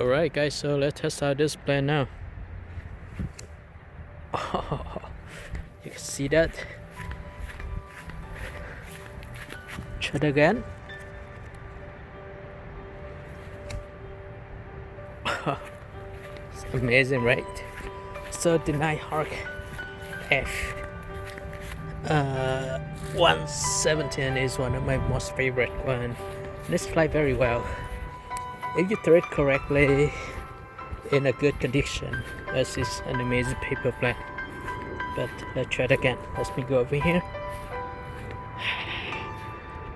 Alright guys, so let's test out this plan now. Oh, you can see that. Try it again. It's amazing, right? So the Nighthawk F-117 is one of my most favorite one. This fly very well. If you throw it correctly in a good condition, this is an amazing paper plane. But let's try it again. Let me go over here,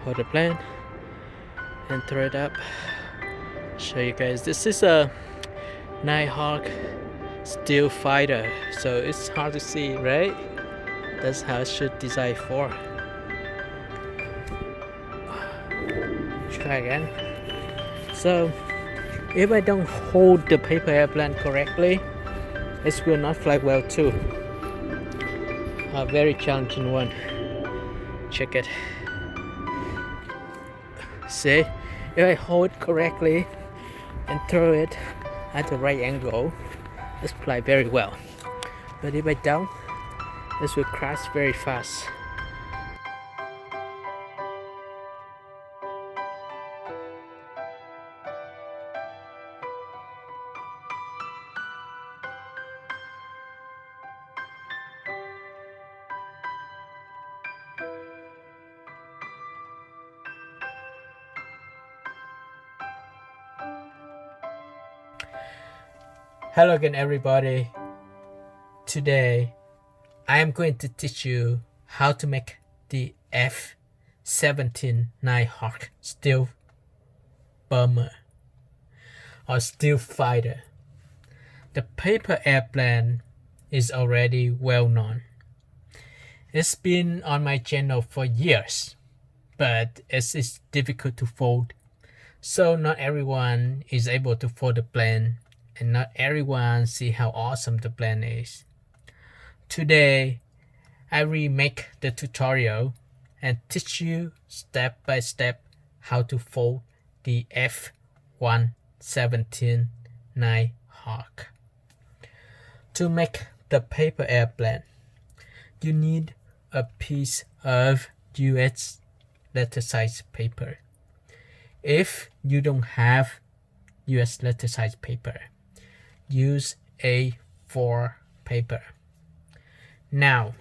hold the plane and throw it up. Show you guys, this is a Nighthawk steel fighter, so it's hard to see, right? That's how it should design for. Try again. So if I don't hold the paper airplane correctly, it will not fly well too. A very challenging one. Check it. See, if I hold correctly and throw it at the right angle, it fly very well. But if I don't, this will crash very fast. Hello again everybody. Today I am going to teach you how to make the F-117 Nighthawk steel bomber or steel fighter. The paper airplane is already well known. It's been on my channel for years, but it is difficult to fold. So not everyone is able to fold the plane, and not everyone see how awesome the plane is. Today, I remake the tutorial and teach you step by step how to fold the F-117 Nighthawk. To make the paper airplane, you need a piece of US letter size paper. If you don't have US letter size paper, use A4 paper. Now,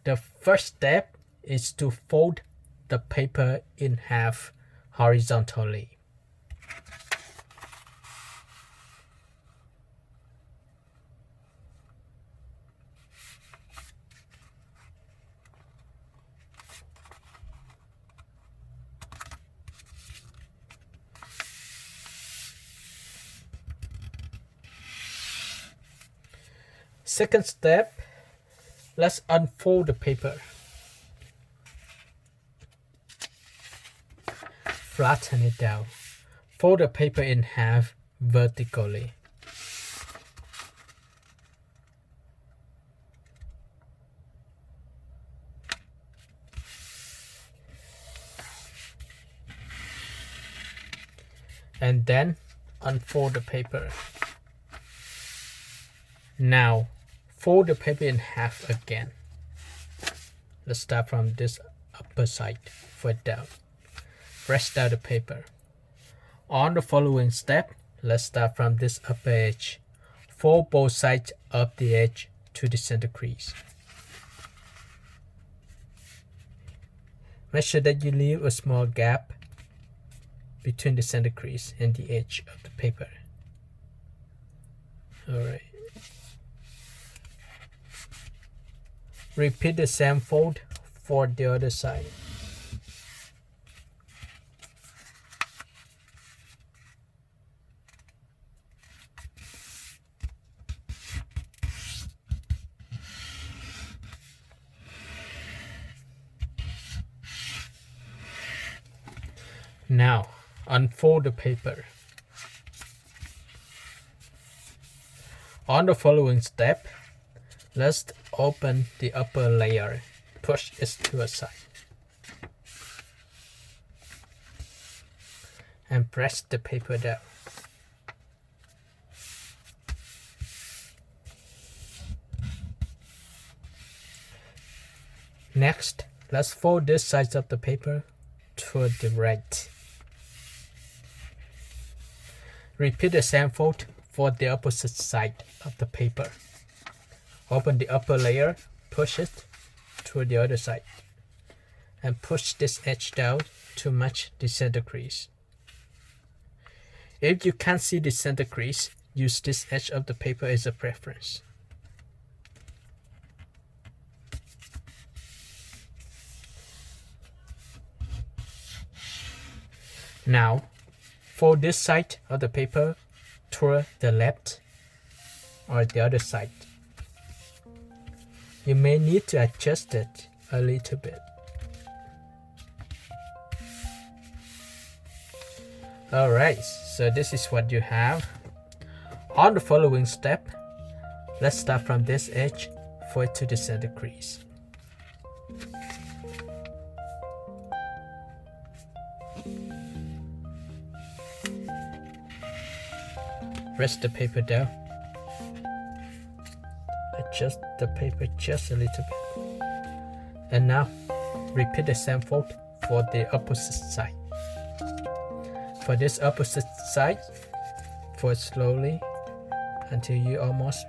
the first step is to fold the paper in half horizontally. Second step, let's unfold the paper. Flatten it down. Fold the paper in half vertically. And then unfold the paper. Now, fold the paper in half again. Let's start from this upper side, foot down. Press down the paper. On the following step, let's start from this upper edge. Fold both sides of the edge to the center crease. Make sure that you leave a small gap between the center crease and the edge of the paper. Alright. Repeat the same fold for the other side. Now, unfold the paper. On the following step, let's open the upper layer, push it to the side, and press the paper down. Next, let's fold this side of the paper toward the right. Repeat the same fold for the opposite side of the paper. Open the upper layer, push it toward the other side, and push this edge down to match the center crease. If you can't see the center crease, use this edge of the paper as a reference. Now, fold this side of the paper toward the left or the other side. You may need to adjust it a little bit. Alright, so this is what you have. On the following step, let's start from this edge forward to the center crease. Rest the paper down. Adjust the paper just a little bit. And now, repeat the same fold for the opposite side. For this opposite side, fold slowly until you almost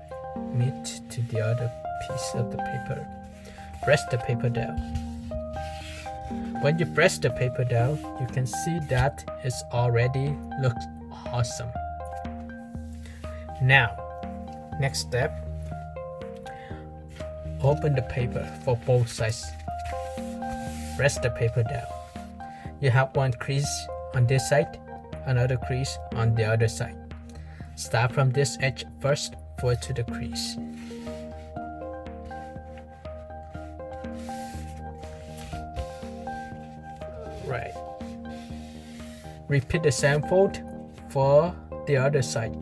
meet to the other piece of the paper. Press the paper down. When you press the paper down, you can see that it already looks awesome. Now, next step, open the paper for both sides. Press the paper down. You have one crease on this side, another crease on the other side. Start from this edge first, forward to the crease. Right. Repeat the same fold for the other side.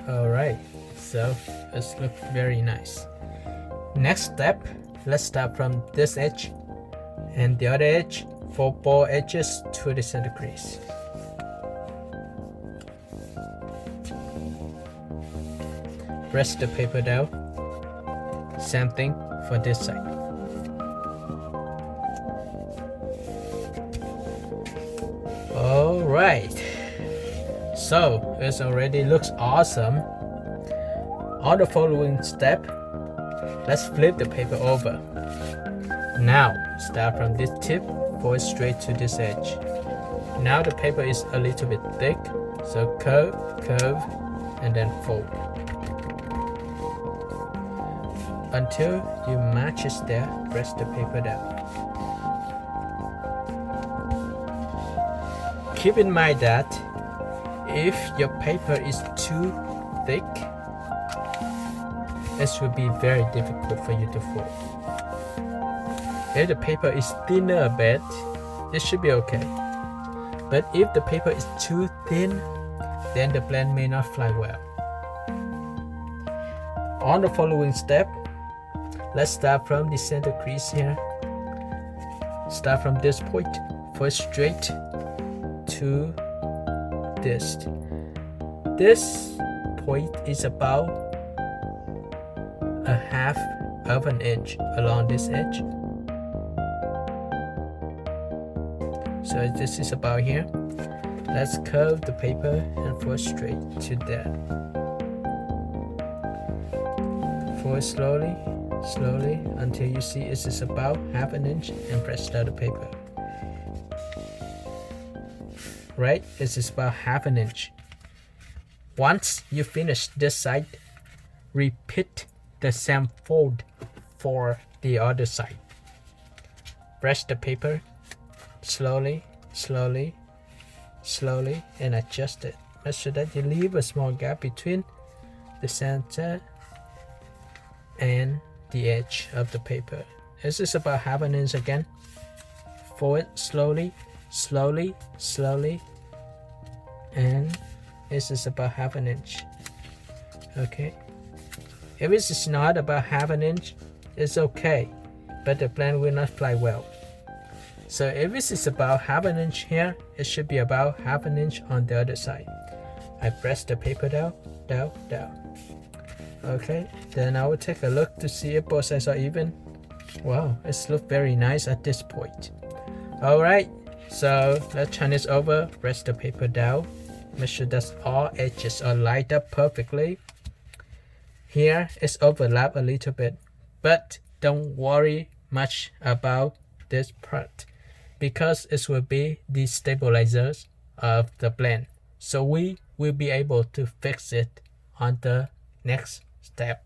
Alright, so it looks very nice. Next step, let's start from this edge and the other edge for both edges to the center crease. Press the paper down. Same thing for this side. Alright, so it already looks awesome. On the following step, let's flip the paper over. Now start from this tip, forward straight to this edge. Now the paper is a little bit thick, so curve, curve, and then fold. Until you match it there, press the paper down. Keep in mind that if your paper is too thick, it will be very difficult for you to fold. If the paper is thinner a bit, it should be okay. But if the paper is too thin, then the blend may not fly well. On the following step, let's start from the center crease here. Start from this point, forward straight to this. This point is about a half of an inch along this edge. So this is about here. Let's curve the paper and forward straight to that. Forward slowly, slowly until you see it is about half an inch and press down the paper. Right, it is about half an inch. Once you finish this side, repeat the same fold for the other side. Press the paper slowly, slowly, slowly, and adjust it. Make sure that you leave a small gap between the center and the edge of the paper. This is about half an inch again. Forward slowly, slowly, slowly, and this is about half an inch. Okay. If it is not about half an inch, it's okay, but the blend will not fly well. So if this is about half an inch here, it should be about half an inch on the other side. I press the paper down. Okay, then I will take a look to see if both sides are even. Wow, it's look very nice at this point. Alright, so let's turn this over, press the paper down, make sure that all edges are lined up perfectly. Here it's overlap a little bit, but don't worry much about this part because it will be the stabilizers of the blend. So we will be able to fix it on the next step.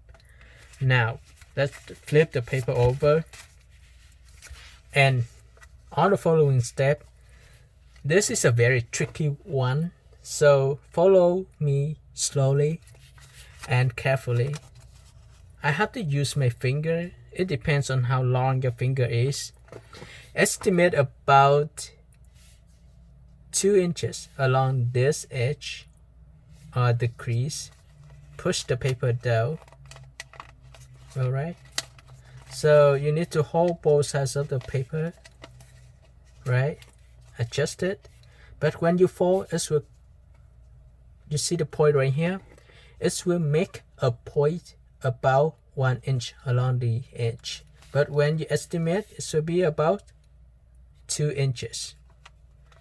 Now let's flip the paper over, and on the following step, this is a very tricky one, so follow me slowly and carefully. I have to use my finger. It depends on how long your finger is. Estimate about 2 inches along this edge or the crease. Push the paper down. Alright, so you need to hold both sides of the paper, right? Adjust it, but when you fold, it will, you see the point right here, it will make a point about 1 inch along the edge, but when you estimate, it will be about 2 inches.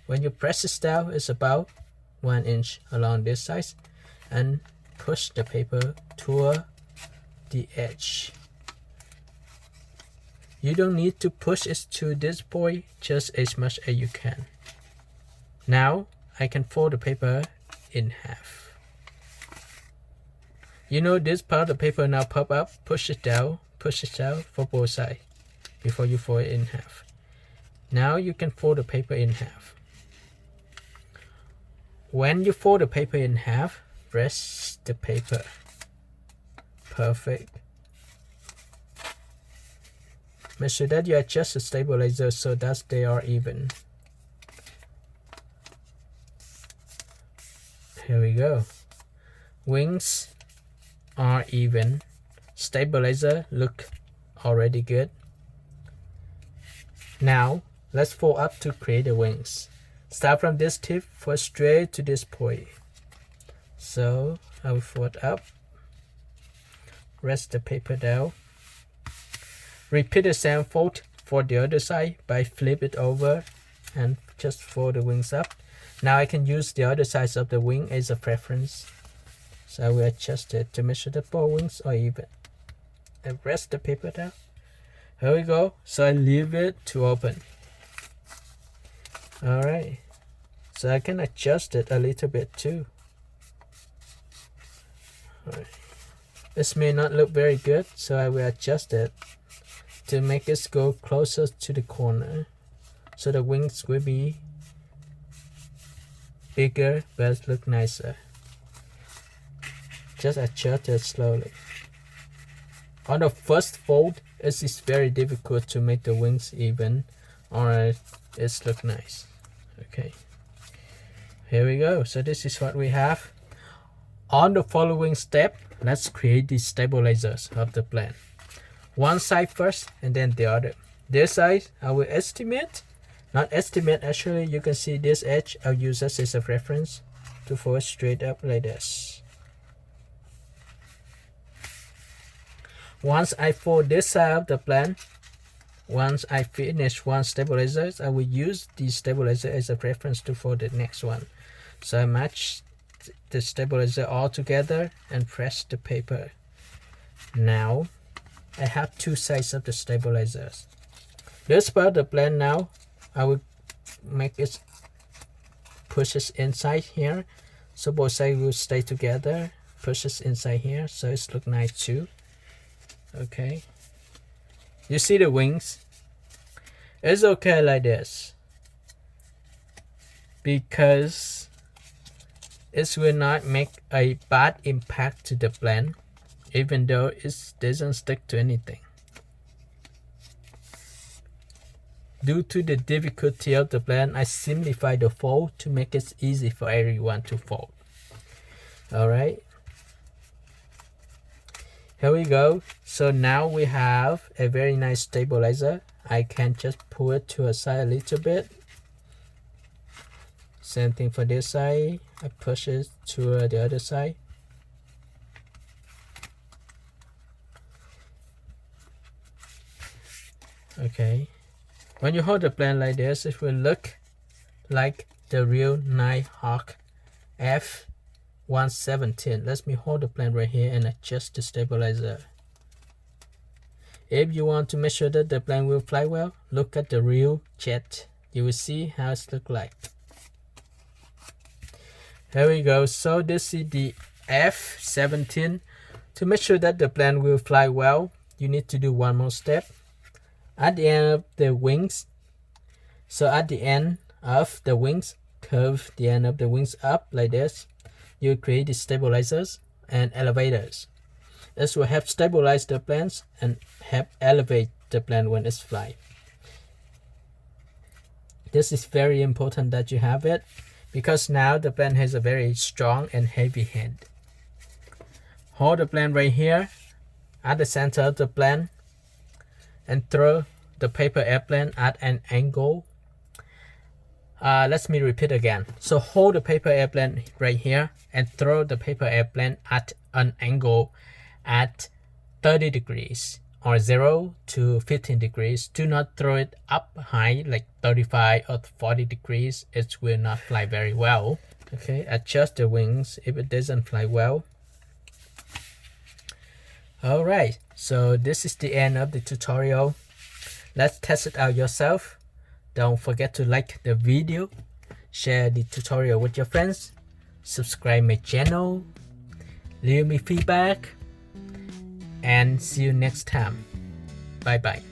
When you press it down, it's about 1 inch along this side, and push the paper toward the edge. You don't need to push it to this point, just as much as you can. Now I can fold the paper in half. You know this part of the paper now pop up, push it down for both sides before you fold it in half. Now you can fold the paper in half. When you fold the paper in half, press the paper. Perfect. Make sure that you adjust the stabilizer so that they are even. Here we go. Wings are even. Stabilizer look already good. Now let's fold up to create the wings. Start from this tip, fold straight to this point. So I will fold up. Rest the paper down. Repeat the same fold for the other side by flip it over and just fold the wings up. Now I can use the other side of the wing as a reference. So I will adjust it to make sure that both wings are even. And rest the paper down. Here we go. So I leave it to open. Alright. So I can adjust it a little bit too. Alright. This may not look very good, so I will adjust it to make it go closer to the corner, so the wings will be bigger but look nicer. Just adjust it slowly. On the first fold, it is very difficult to make the wings even, or it's look nice. Okay, here we go. So this is what we have. On the following step, let's create the stabilizers of the blend. One side first and then the other. This side I will estimate, not estimate, actually you can see this edge. I'll use this as a reference to fold straight up like this. Once I fold this side of the blend, once I finish one stabilizer, I will use the stabilizer as a reference to fold the next one. So I match the stabilizer all together and press the paper. Now I have two sides of the stabilizers. This part of the blend now, I will make it push it inside here, so both sides will stay together. Push it inside here, so it's look nice too. Okay, you see the wings? It's okay like this because it will not make a bad impact to the blend, even though it doesn't stick to anything. Due to the difficulty of the blend, I simplify the fold to make it easy for everyone to fold. Alright, here we go. So now we have a very nice stabilizer. I can just pull it to a side a little bit. Same thing for this side. I push it to the other side. Okay. When you hold the plane like this, it will look like the real Nighthawk F-117. Let me hold the plane right here and adjust the stabilizer. If you want to make sure that the plane will fly well, look at the real jet. You will see how it looks like. Here we go. So this is the F-17. To make sure that the plane will fly well, you need to do one more step. At the end of the wings, so at the end of the wings, curve the end of the wings up like this. You create the stabilizers and elevators. This will help stabilize the planes and help elevate the plane when it's flying. This is very important that you have it, because now the plane has a very strong and heavy hand. Hold the plane right here at the center of the plane and throw the paper airplane at an angle. Let me repeat again. So hold the paper airplane right here and throw the paper airplane at an angle at 30 degrees or 0 to 15 degrees. Do not throw it up high like 35 or 40 degrees. It will not fly very well. Okay, adjust the wings if it doesn't fly well. Alright, so this is the end of the tutorial. Let's test it out yourself. Don't forget to like the video, share the tutorial with your friends, subscribe my channel, leave me feedback, and see you next time. Bye bye.